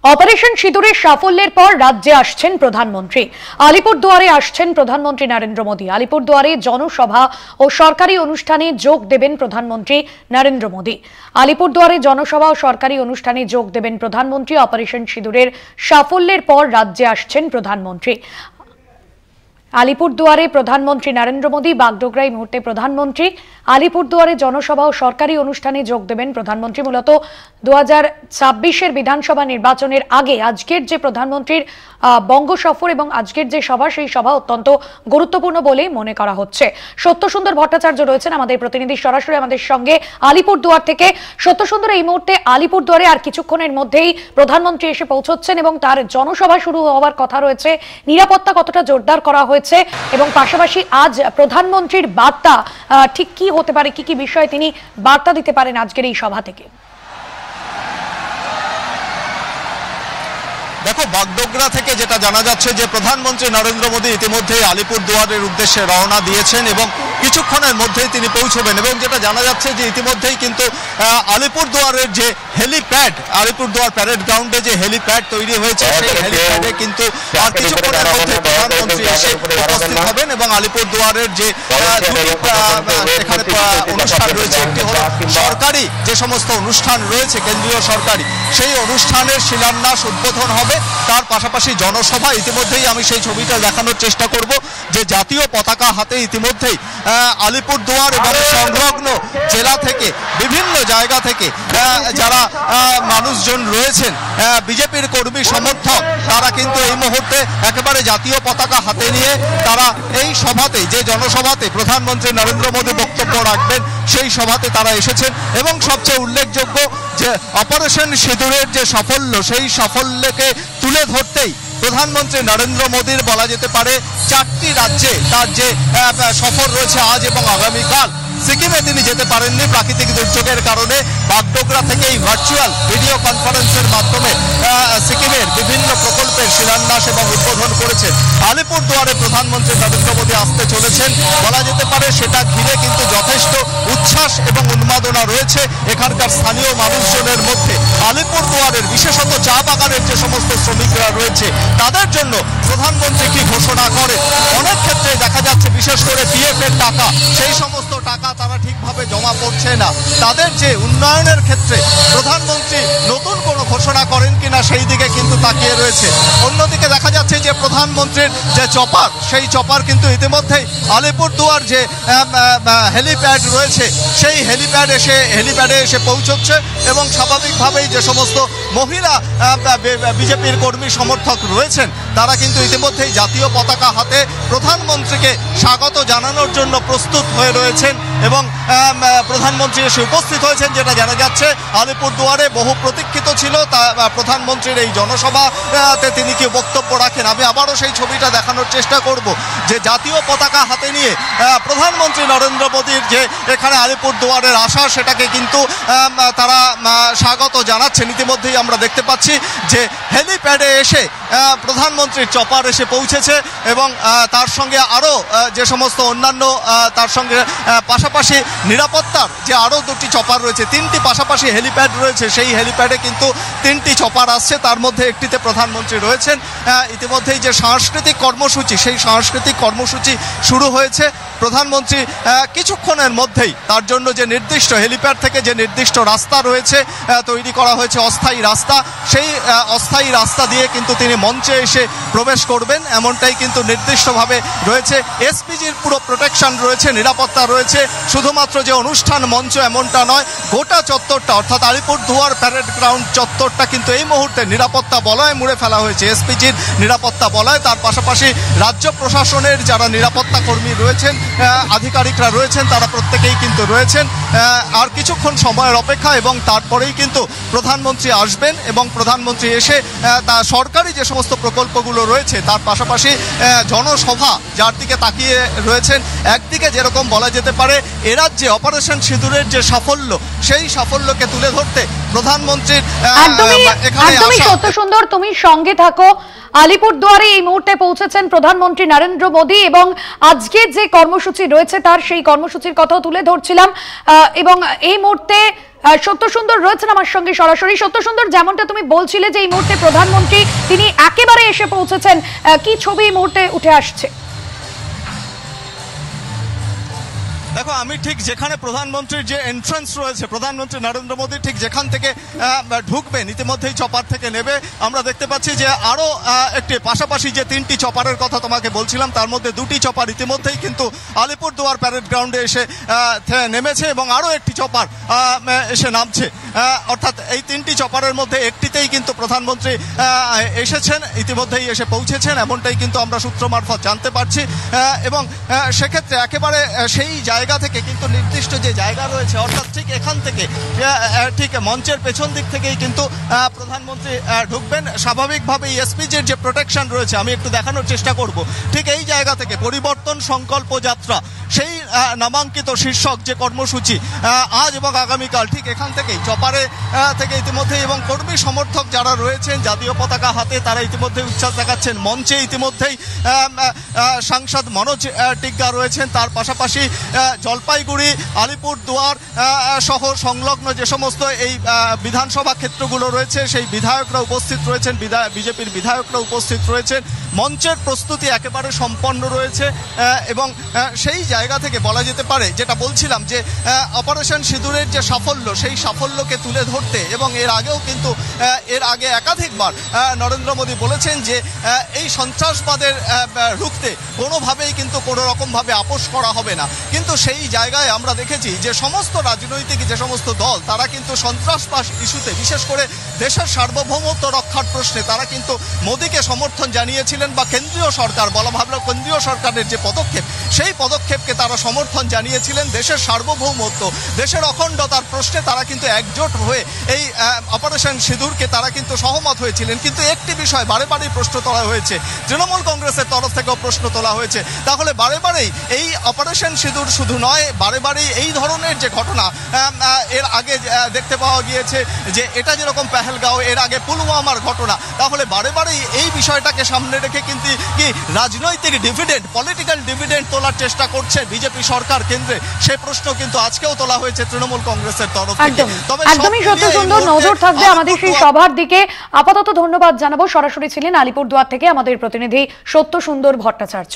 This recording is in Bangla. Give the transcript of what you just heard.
অপারেশন সিঁদুরের সাফল্যের পর রাজ্যে আসছেন প্রধানমন্ত্রী। আলিপুরদুয়ারে আসছেন প্রধানমন্ত্রী নরেন্দ্র মোদী। আলিপুরদুয়ারে জনসভা ও সরকারি অনুষ্ঠানে যোগ দেবেন প্রধানমন্ত্রী নরেন্দ্র মোদী। আলিপুরদুয়ারে জনসভা ও সরকারি অনুষ্ঠানে যোগ দেবেন প্রধানমন্ত্রী। অপারেশন সিঁদুরের সাফল্যের পর রাজ্যে আসছেন প্রধানমন্ত্রী। আলিপুরদুয়ারে প্রধানমন্ত্রী নরেন্দ্র মোদী, বাগডোগরায় মুহূর্তে প্রধানমন্ত্রী। আলিপুরদুয়ারে জনসভা ও সরকারি অনুষ্ঠানে যোগ দেবেন প্রধানমন্ত্রী। মূলত 2026-এর বিধানসভা নির্বাচনের আগে আজকের যে প্রধানমন্ত্রীর বঙ্গ সফর এবং আজকের যে সভা, সেই সভা অত্যন্ত গুরুত্বপূর্ণ বলে মনে করা হচ্ছে। সত্যসুন্দর ভট্টাচার্য রয়েছেন আমাদের প্রতিনিধি, সরাসরি আমাদের সঙ্গে আলিপুরদুয়ার থেকে। সত্যসুন্দর, এই মুহূর্তে আলিপুরদুয়ারে আর কিছুক্ষণের মধ্যেই প্রধানমন্ত্রী এসে পৌঁছচ্ছেন এবং তার জনসভা শুরু হওয়ার কথা রয়েছে। নিরাপত্তা কতটা জোরদার করা হয়েছে এবং পাশাপাশি আজ প্রধানমন্ত্রীর বার্তা ঠিক কি হতে পারে, কি কি বিষয়ে তিনি বার্তা দিতে পারেন আজকের এই সভা থেকে? দেখো, বাগডোগরা থেকে যেটা জানা যাচ্ছে যে প্রধানমন্ত্রী নরেন্দ্র মোদী ইতিমধ্যেই আলিপুরদুয়ারের উদ্দেশ্যে রওনা দিয়েছেন এবং কিছুক্ষণের মধ্যেই তিনি পৌঁছবেন। এবং যেটা জানা যাচ্ছে যে ইতিমধ্যেই কিন্তু আলিপুরদুয়ারের যে হেলিপ্যাড, আলিপুরদুয়ার প্যারেড গ্রাউন্ডে যে হেলিপ্যাড তৈরি হয়েছে, সেই হেলিপ্যাডে কিন্তু আর কিছুক্ষণের মধ্যে প্রধানমন্ত্রী এসে উপস্থিত হবেন এবং আলিপুরদুয়ারের যে এখানে অনুষ্ঠান রয়েছে, একটি হলো সরকারি যে সমস্ত অনুষ্ঠান রয়েছে কেন্দ্রীয় সরকারি, সেই অনুষ্ঠানের শিলান্যাস উদ্বোধন হবে। তার পাশাপাশি জনসভা, ইতিমধ্যেই আমি সেই ছবিটা দেখানোর চেষ্টা করব যে জাতীয় পতাকা হাতে ইতিমধ্যেই আলিপুরদুয়ার এবং সংলগ্ন জেলা থেকে বিভিন্ন জায়গা থেকে যারা মানুষজন রয়েছেন, বিজেপির কর্মী সমর্থক, তারা কিন্তু এই মুহূর্তে একেবারে জাতীয় পতাকা হাতে নিয়ে তারা এই সভাতে, যে জনসভাতে প্রধানমন্ত্রী নরেন্দ্র মোদী বক্তব্য রাখবেন, সেই সভাতে তারা এসেছেন। এবং সবচেয়ে উল্লেখযোগ্য যে অপারেশন সিঁদুরের যে সাফল্য, সেই সাফল্যকে তুলে ধরতেই প্রধানমন্ত্রী নরেন্দ্র মোদীর বলা যেতে পারে 4টি রাজ্যে তার যে সফর রয়েছে আজ এবং আগামীকাল। সিকিমে তিনি যেতে পারেননি প্রাকৃতিক দুর্যোগের কারণে। বাগডোগরা থেকে এই ভার্চুয়াল ভিডিও কনফারেন্সের মাধ্যমে সিকিমের বিভিন্ন প্রকল্পের শিলান্যাস এবং উদ্বোধন করেছেন। আলিপুরদুয়ারে প্রধানমন্ত্রী নরেন্দ্র মোদী আসতে চলেছেন, বলা যেতে পারে সেটা ঘিরে কিন্তু যথেষ্ট উচ্ছ্বাস এবং উন্মাদনা রয়েছে এখানকার স্থানীয় মানুষজনের মধ্যে। আলিপুরদুয়ারের বিশেষত চা বাগানের যে সমস্ত শ্রমিকরা রয়েছে, তাদের জন্য প্রধানমন্ত্রী কি ঘোষণা করেন, অনেক ক্ষেত্রে দেখা যাচ্ছে বিশেষ করে পিএফ এর টাকা, সেই সমস্ত টাকা তারা ঠিকভাবে জমা পড়ছে না। তাদের যে উন্নয়নের ক্ষেত্রে প্রধানমন্ত্রী নতুন কোনো ঘোষণা করেন কিনা, সেই দিকে কিন্তু তাকিয়ে রয়েছে। অন্যদিকে দেখা যাচ্ছে যে প্রধানমন্ত্রীর যে চপার, সেই চপার কিন্তু ইতিমধ্যেই আলিপুরদুয়ার যে হেলিপ্যাড রয়েছে, সেই হেলিপ্যাডে এসে পৌঁছচ্ছে এবং স্বাভাবিকভাবেই যে সমস্ত মহিলা বিজেপির কর্মী সমর্থক রয়েছেন, তারা কিন্তু ইতিমধ্যেই জাতীয় পতাকা হাতে প্রধানমন্ত্রীকে স্বাগত জানানোর জন্য প্রস্তুত হয়ে রয়েছেন এবং প্রধানমন্ত্রী এসে উপস্থিত হয়েছেন। যেটা জানা যাচ্ছে আলিপুরদুয়ারে বহু প্রতীক্ষিত ছিল তা প্রধানমন্ত্রীর এই জনসভাতে তিনি কি বক্তব্য রাখেন। আমি আবারও সেই ছবিটা দেখানোর চেষ্টা করব যে জাতীয় পতাকা হাতে নিয়ে প্রধানমন্ত্রী নরেন্দ্র মোদীর যে এখানে আলিপুরদুয়ারের আসা, সেটাকে কিন্তু তারা স্বাগত জানাচ্ছেন। ইতিমধ্যেই আমরা দেখতে পাচ্ছি যে হেলিপ্যাডে এসে প্রধানমন্ত্রীর চপার এসে পৌঁছেছে এবং তার সঙ্গে আরও যে সমস্ত অন্যান্য তার সঙ্গে পাশাপাশি নিরাপত্তার যে আরও 2টি চপার রয়েছে, 3টি পাশাপাশি হেলিপ্যাড রয়েছে, সেই হেলিপ্যাডে কিন্তু 3টি চপার আসছে, তার মধ্যে একটিতে প্রধানমন্ত্রী রয়েছেন। ইতিমধ্যেই যে সাংস্কৃতিক কর্মসূচি, সেই সাংস্কৃতিক কর্মসূচি শুরু হয়েছে। প্রধানমন্ত্রী কিছুক্ষণের মধ্যেই তার জন্য যে নির্দিষ্ট হেলিপ্যাড থেকে যে নির্দিষ্ট রাস্তা রয়েছে, তৈরি করা হয়েছে অস্থায়ী রাস্তা, সেই অস্থায়ী রাস্তা দিয়ে কিন্তু তিনি মঞ্চে এসে প্রবেশ করবেন, এমনটাই কিন্তু নির্দিষ্টভাবে রয়েছে। এসপিজির পুরো প্রোটেকশন রয়েছে, নিরাপত্তা রয়েছে। শুধুমাত্র যে অনুষ্ঠান মঞ্চ এমনটা নয়, গোটা চত্বরটা অর্থাৎ আলিপুরদুয়ার প্যারেড গ্রাউন্ড চত্বরটা কিন্তু এই মুহূর্তে নিরাপত্তা বলয়ে মুড়ে ফেলা হয়েছে, এসপিজির নিরাপত্তা বলয়। তার পাশাপাশি রাজ্য প্রশাসনের যারা নিরাপত্তা কর্মী রয়েছেন, আধিকারিকরা রয়েছেন, তারা প্রত্যেকেই কিন্তু রয়েছেন। আর কিছুক্ষণ সময়ের অপেক্ষা এবং তারপরেই কিন্তু প্রধানমন্ত্রী আসবেন এবং প্রধানমন্ত্রী এসে তার সরকারি যে সমস্ত প্রকল্পগুলো রয়েছে, তার পাশাপাশি জনসভা যার দিকে তাকিয়ে রয়েছেন। একদিকে যেরকম বলা যেতে পারে এ রাজ্যে অপারেশন সিঁদুরের যে সাফল্য, সেই সাফল্যকে তুলে ধরতে প্রধানমন্ত্রীর একদমই সত্যসুন্দর, তুমি সঙ্গে থাকো। আলিপুরদুয়ারে এই মুহূর্তে পৌঁছেছেন প্রধানমন্ত্রী নরেন্দ্র মোদী এবং আজকে যে কর্মসূচি রয়েছে তার সেই কর্মসূচির কথাও তুলে ধরছিলাম। এবং এই মুহূর্তে সত্য সুন্দর রয়েছেন আমার সঙ্গে সরাসরি। সত্য সুন্দর, যেমনটা তুমি বলছিলে যে এই মুহূর্তে প্রধানমন্ত্রী তিনি একেবারে এসে পৌঁছেছেন, কি ছবি এই মুহূর্তে উঠে আসছে? দেখো, আমি ঠিক যেখানে প্রধানমন্ত্রীর যে এন্ট্রান্স রয়েছে, প্রধানমন্ত্রী নরেন্দ্র মোদী ঠিক যেখান থেকে ঢুকবেন, ইতিমধ্যেই চপার থেকে নেবে, আমরা দেখতে পাচ্ছি যে আরও একটি পাশাপাশি যে 3টি চপারের কথা তোমাকে বলছিলাম, তার মধ্যে 2টি চপার ইতিমধ্যেই কিন্তু আলিপুরদুয়ার প্যারেড গ্রাউন্ডে এসে নেমেছে এবং আরও একটি চপার এসে নামছে। অর্থাৎ এই 3টি চপারের মধ্যে একটিতেই কিন্তু প্রধানমন্ত্রী এসেছেন, ইতিমধ্যেই এসে পৌঁছেছেন, এমনটাই কিন্তু আমরা সূত্র মারফত জানতে পারছি। এবং সেক্ষেত্রে একেবারে সেই জায়গা থেকে কিন্তু নির্দিষ্ট যে জায়গা রয়েছে, অর্থাৎ ঠিক এখান থেকে ঠিক মঞ্চের পেছন দিক থেকেই কিন্তু প্রধানমন্ত্রী ঢুকবেন। স্বাভাবিকভাবেই এসপিজির যে প্রোটেকশন রয়েছে, আমি একটু দেখানোর চেষ্টা করব, ঠিক এই জায়গা থেকে পরিবর্তন সংকল্প যাত্রা, সেই নামাঙ্কিত শীর্ষক যে কর্মসূচি আজ এবং আগামীকাল, ঠিক এখান থেকেই চপারে থেকে ইতিমধ্যেই, এবং কর্মী সমর্থক যারা রয়েছেন জাতীয় পতাকা হাতে, তারা ইতিমধ্যে উচ্ছ্বাস দেখাচ্ছেন। মঞ্চে ইতিমধ্যেই সাংসদ মনোজ টিগ্গা রয়েছেন, তার পাশাপাশি জলপাইগুড়ি, আলিপুরদুয়ার সহ সংলগ্ন যে সমস্ত এই বিধানসভা ক্ষেত্রগুলো রয়েছে, সেই বিধায়করা উপস্থিত রয়েছেন, বিজেপির বিধায়করা উপস্থিত রয়েছেন। মঞ্চের প্রস্তুতি একেবারে সম্পন্ন রয়েছে এবং সেই জায়গা থেকে বলা যেতে পারে, যেটা বলছিলাম, যে অপারেশন সিঁদুরের যে সাফল্য, সেই সাফল্যকে তুলে ধরতে, এবং এর আগেও কিন্তু এর আগে একাধিকবার নরেন্দ্র মোদী বলেছেন যে এই সন্ত্রাসবাদের রুখতে কোনোভাবেই কিন্তু কোনো রকমভাবে আপোষ করা হবে না। কিন্তু সেই জায়গায় আমরা দেখেছি যে সমস্ত রাজনৈতিক যে সমস্ত দল, তারা কিন্তু সন্ত্রাসবাদ ইস্যুতে, বিশেষ করে দেশের সার্বভৌমত্ব রক্ষার প্রশ্নে, তারা কিন্তু মোদীকে সমর্থন জানিয়েছিলেন, বা কেন্দ্রীয় সরকার বলা ভাবলো, কেন্দ্রীয় সরকারের যে পদক্ষেপ, সেই পদক্ষেপকে তারা সমর্থন জানিয়েছিলেন। দেশের সার্বভৌমত্ব, দেশের অখণ্ডতার প্রশ্নে তারা কিন্তু একজোট হয়ে এই অপারেশন সিঁদুরকে তারা কিন্তু সহমত হয়েছিলেন। কিন্তু একটি বিষয় বারে বারেই প্রশ্ন তোলা হয়েছে, তৃণমূল কংগ্রেসের তরফ থেকেও প্রশ্ন তোলা হয়েছে, তাহলে বারে বারেই এই অপারেশন সিঁদুর শুধু নয়, বারে বারেই এই ধরনের যে ঘটনা এর আগে দেখতে পাওয়া গিয়েছে, যে এটা যেরকম পেহেলগাঁও, এর আগে পুলওয়ামার ঘটনা, তাহলে বারে বারেই এই বিষয়টাকে সামনে রেখে কিন্তু কি রাজনৈতিক ডিভিডেন্ড, পলিটিক্যাল ডিভিডেন্ড তোলার চেষ্টা করছে বিজেপি সরকার কেন্দ্রে, সেই প্রশ্ন কিন্তু আজকেও তোলা হয়েছে তৃণমূল কংগ্রেসের তরফ থেকে। তবে একদমই সত্য সুন্দর, নজর থাকবে আমাদের সেই সভার দিকে। আপাতত ধন্যবাদ জানাবো। সরাসরি ছিলেন আলিপুরদুয়ার থেকে আমাদের প্রতিনিধি সত্য সুন্দর ভট্টাচার্য।